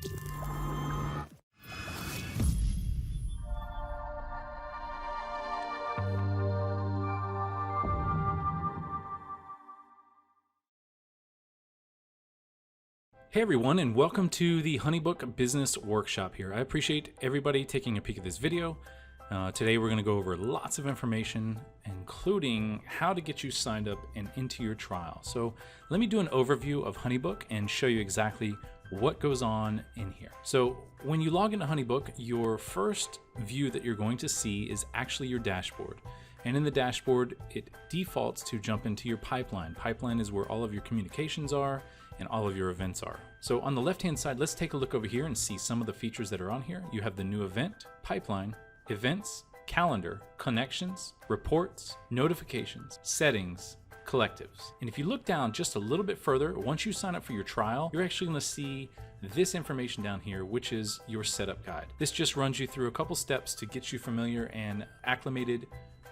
Hey everyone, and welcome to the Honeybook Business Workshop here. I appreciate everybody taking a peek at this video. Today we're going to go over lots of information, including how to get you signed up and into your trial. So let me do an overview of Honeybook and show you exactly what goes on in here. So when you log into Honeybook, your first view that you're going to see is actually your dashboard. And in the dashboard, it defaults to jump into your pipeline. Pipeline is where all of your communications are and all of your events are. So on the left-hand side, let's take a look over here and see some of the features that are on here. You have the new event, pipeline, events, calendar, connections, reports, notifications, settings, collectives. And if you look down just a little bit further, once you sign up for your trial, you're actually going to see this information down here, which is your setup guide. This just runs you through a couple steps to get you familiar and acclimated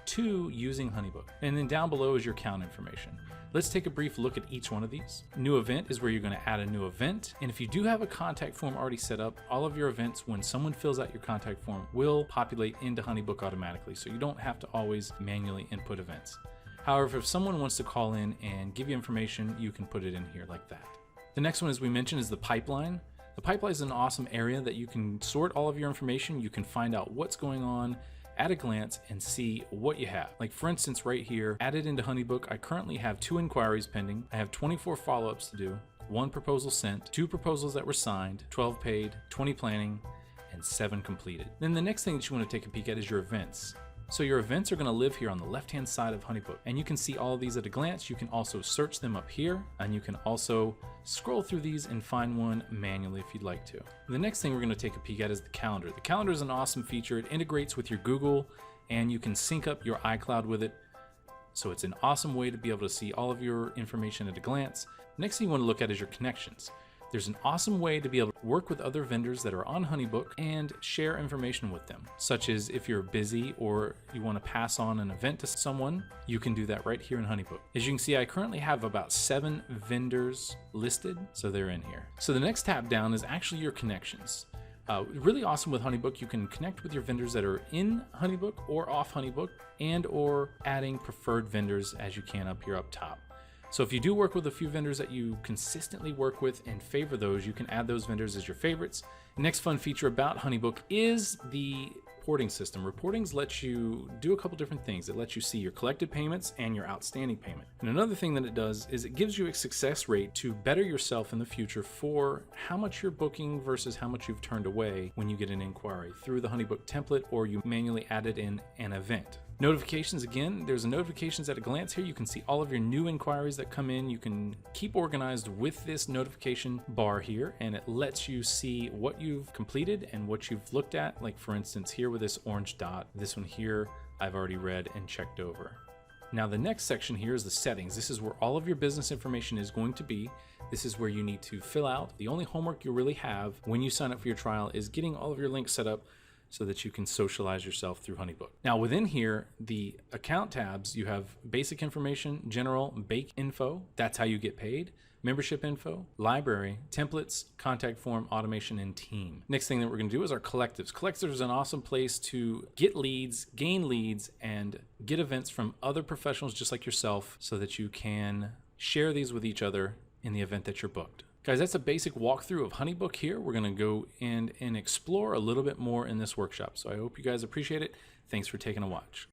to using Honeybook. And then down below is your account information. Let's take a brief look at each one of these. New event is where you're going to add a new event. And if you do have a contact form already set up, all of your events, when someone fills out your contact form, will populate into Honeybook automatically. So you don't have to always manually input events. However, if someone wants to call in and give you information, you can put it in here like that. The next one, as we mentioned, is the pipeline. The pipeline is an awesome area that you can sort all of your information. You can find out what's going on at a glance and see what you have. Like for instance, right here, added into Honeybook, I currently have 2 inquiries pending. I have 24 follow-ups to do, 1 proposal sent, 2 proposals that were signed, 12 paid, 20 planning, and 7 completed. Then the next thing that you want to take a peek at is your events. So your events are going to live here on the left-hand side of Honeybook, and you can see all of these at a glance. You can also search them up here, and you can also scroll through these and find one manually if you'd like to. The next thing we're going to take a peek at is the calendar. The calendar is an awesome feature. It integrates with your Google, and you can sync up your iCloud with it. So it's an awesome way to be able to see all of your information at a glance. Next thing you want to look at is your connections. There's an awesome way to be able to work with other vendors that are on Honeybook and share information with them, such as if you're busy or you want to pass on an event to someone, you can do that right here in Honeybook. As you can see, I currently have about 7 vendors listed, so they're in here. So the next tab down is actually your connections. Really awesome with Honeybook, you can connect with your vendors that are in Honeybook or off Honeybook, and or adding preferred vendors as you can up here up top. So if you do work with a few vendors that you consistently work with and favor those, you can add those vendors as your favorites. Next fun feature about Honeybook is the reporting system. Reportings lets you do a couple different things. It lets you see your collected payments and your outstanding payment. And another thing that it does is it gives you a success rate to better yourself in the future for how much you're booking versus how much you've turned away when you get an inquiry through the Honeybook template or you manually added in an event. Notifications, again, there's a notifications at a glance here. You can see all of your new inquiries that come in. You can keep organized with this notification bar here, and it lets you see what you've completed and what you've looked at. Like for instance, here with this orange dot, this one here, I've already read and checked over. Now the next section here is the settings. This is where all of your business information is going to be. This is where you need to fill out. The only homework you really have when you sign up for your trial is getting all of your links set up so that you can socialize yourself through Honeybook. Now within here, the account tabs, you have basic information, general, bake info, that's how you get paid, membership info, library, templates, contact form, automation, and team. Next thing that we're gonna do is our collectives. Collectives is an awesome place to get leads, gain leads, and get events from other professionals just like yourself so that you can share these with each other in the event that you're booked. Guys, that's a basic walkthrough of Honeybook here. We're gonna go in and explore a little bit more in this workshop. So I hope you guys appreciate it. Thanks for taking a watch.